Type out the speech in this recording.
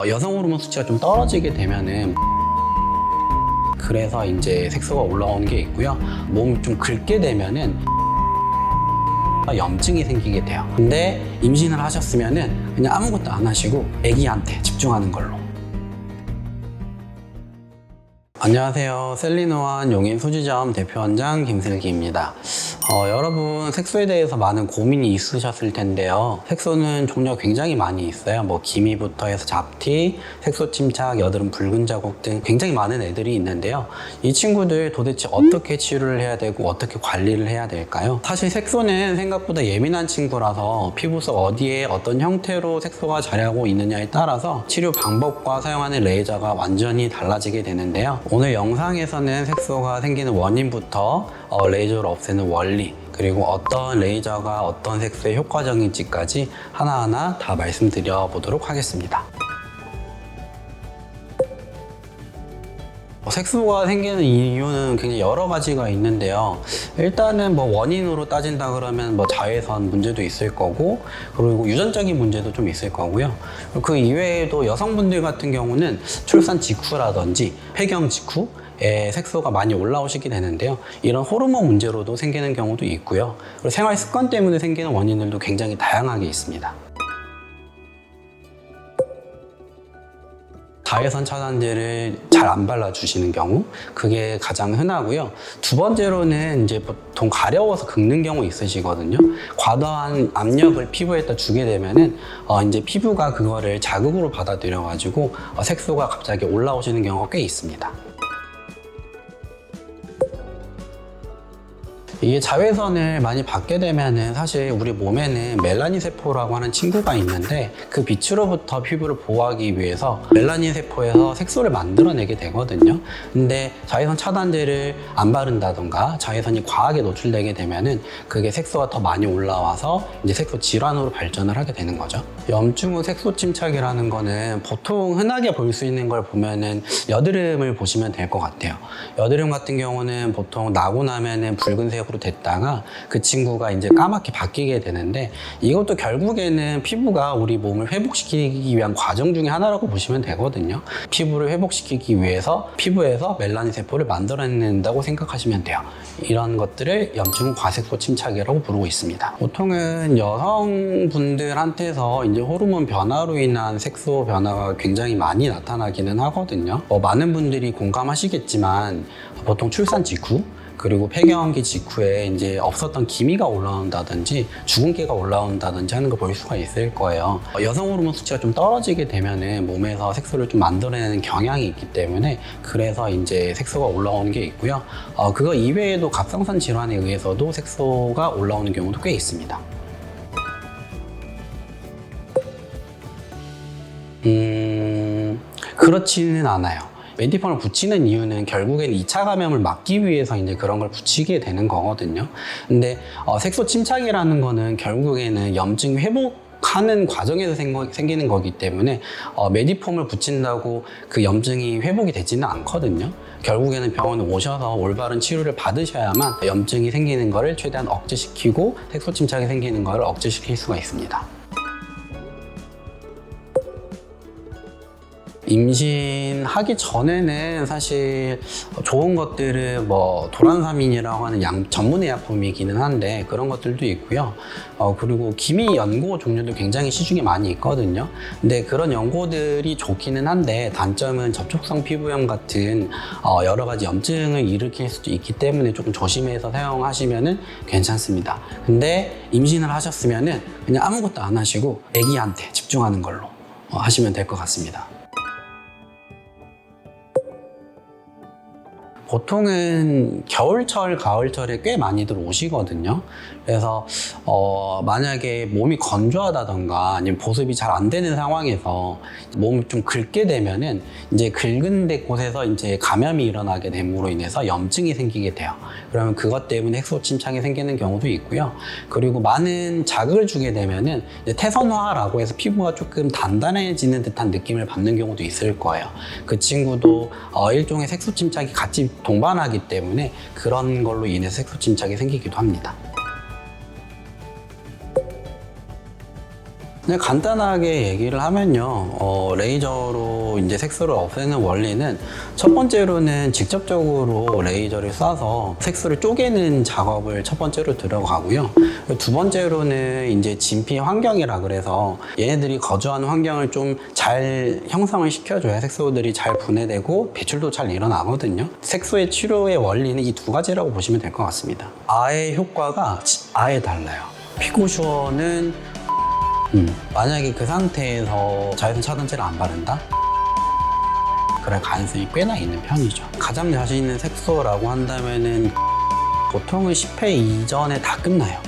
여성 호르몬 수치가 좀 떨어지게 되면은 그래서 이제 색소가 올라오는 게 있고요. 몸이 좀 긁게 되면은 염증이 생기게 돼요. 근데 임신을 하셨으면은 그냥 아무것도 안 하시고 아기한테 집중하는 걸로. 안녕하세요. 셀리노한 용인 소지점 대표원장 김슬기입니다. 여러분 색소에 대해서 많은 고민이 있으셨을 텐데요. 색소는 종류가 굉장히 많이 있어요. 기미부터 해서 잡티, 색소 침착, 여드름 붉은 자국 등 굉장히 많은 애들이 있는데요. 이 친구들 도대체 어떻게 치료를 해야 되고 어떻게 관리를 해야 될까요? 사실 색소는 생각보다 예민한 친구라서 피부 속 어디에 어떤 형태로 색소가 자라고 있느냐에 따라서 치료 방법과 사용하는 레이저가 완전히 달라지게 되는데요. 오늘 영상에서는 색소가 생기는 원인부터 레이저로 없애는 원리, 그리고 어떤 레이저가 어떤 색소에 효과적인지까지 하나하나 다 말씀드려 보도록 하겠습니다. 색소가 생기는 이유는 굉장히 여러 가지가 있는데요. 일단은 원인으로 따진다 그러면 자외선 문제도 있을 거고, 그리고 유전적인 문제도 좀 있을 거고요. 그 이외에도 여성분들 같은 경우는 출산 직후라든지 폐경 직후에 색소가 많이 올라오시게 되는데요. 이런 호르몬 문제로도 생기는 경우도 있고요. 그리고 생활 습관 때문에 생기는 원인들도 굉장히 다양하게 있습니다. 자외선 차단제를 잘 안 발라주시는 경우, 그게 가장 흔하고요. 두 번째로는 이제 보통 가려워서 긁는 경우 있으시거든요. 과도한 압력을 피부에다 주게 되면은 이제 피부가 그거를 자극으로 받아들여가지고 색소가 갑자기 올라오시는 경우가 꽤 있습니다. 이게 자외선을 많이 받게 되면은 사실 우리 몸에는 멜라닌 세포라고 하는 친구가 있는데, 그 빛으로부터 피부를 보호하기 위해서 멜라닌 세포에서 색소를 만들어내게 되거든요. 근데 자외선 차단제를 안 바른다던가 자외선이 과하게 노출되게 되면은 그게 색소가 더 많이 올라와서 이제 색소 질환으로 발전을 하게 되는 거죠. 염증 후 색소 침착이라는 거는 보통 흔하게 볼 수 있는 걸 보면은 여드름을 보시면 될 것 같아요. 여드름 같은 경우는 보통 나고 나면은 붉은색 으로 됐다가 그 친구가 이제 까맣게 바뀌게 되는데, 이것도 결국에는 피부가 우리 몸을 회복시키기 위한 과정 중에 하나라고 보시면 되거든요. 피부를 회복시키기 위해서 피부에서 멜라닌 세포를 만들어낸다고 생각하시면 돼요. 이런 것들을 염증 후 과색소 침착이라고 부르고 있습니다. 보통은 여성분들한테서 이제 호르몬 변화로 인한 색소 변화가 굉장히 많이 나타나기는 하거든요. 많은 분들이 공감하시겠지만 보통 출산 직후, 그리고 폐경기 직후에 이제 없었던 기미가 올라온다든지 주근깨가 올라온다든지 하는 걸 볼 수가 있을 거예요. 여성 호르몬 수치가 좀 떨어지게 되면은 몸에서 색소를 좀 만들어내는 경향이 있기 때문에, 그래서 이제 색소가 올라오는 게 있고요. 그거 이외에도 갑상선 질환에 의해서도 색소가 올라오는 경우도 꽤 있습니다. 그렇지는 않아요. 메디펌을 붙이는 이유는 결국엔 2차 감염을 막기 위해서 이제 그런 걸 붙이게 되는 거거든요. 근데 색소 침착이라는 거는 결국에는 염증 회복하는 과정에서 생기는 거기 때문에 메디폼을 붙인다고 그 염증이 회복이 되지는 않거든요. 결국에는 병원에 오셔서 올바른 치료를 받으셔야만 염증이 생기는 거를 최대한 억제시키고 색소 침착이 생기는 거를 억제시킬 수가 있습니다. 임신하기 전에는 사실 좋은 것들은 도란사민이라고 하는 전문의약품이기는 한데 그런 것들도 있고요. 그리고 기미 연고 종류도 굉장히 시중에 많이 있거든요. 근데 그런 연고들이 좋기는 한데 단점은 접촉성 피부염 같은 여러 가지 염증을 일으킬 수도 있기 때문에 조금 조심해서 사용하시면은 괜찮습니다. 근데 임신을 하셨으면은 그냥 아무것도 안 하시고 아기한테 집중하는 걸로 하시면 될 것 같습니다. 보통은 겨울철, 가을철에 꽤 많이들 오시거든요. 그래서 만약에 몸이 건조하다던가 아니면 보습이 잘 안 되는 상황에서 몸을 좀 긁게 되면은 이제 긁은 데 곳에서 이제 감염이 일어나게 됨으로 인해서 염증이 생기게 돼요. 그러면 그것 때문에 색소 침착이 생기는 경우도 있고요. 그리고 많은 자극을 주게 되면은 이제 태선화라고 해서 피부가 조금 단단해지는 듯한 느낌을 받는 경우도 있을 거예요. 그 친구도 일종의 색소 침착이 같이 동반하기 때문에 그런 걸로 인해서 색소 침착이 생기기도 합니다. 그냥 간단하게 얘기를 하면요, 레이저로 이제 색소를 없애는 원리는 첫 번째로는 직접적으로 레이저를 쏴서 색소를 쪼개는 작업을 첫 번째로 들어가고요. 두 번째로는 이제 진피 환경이라 그래서 얘네들이 거주하는 환경을 좀 잘 형성을 시켜줘야 색소들이 잘 분해되고 배출도 잘 일어나거든요. 색소의 치료의 원리는 이 두 가지라고 보시면 될 것 같습니다. 아예 효과가 아예 달라요. 피고슈어는 만약에 그 상태에서 자외선 차단제를 안 바른다? 그럴 가능성이 꽤나 있는 편이죠. 가장 자신 있는 색소라고 한다면은 보통은 10회 이전에 다 끝나요.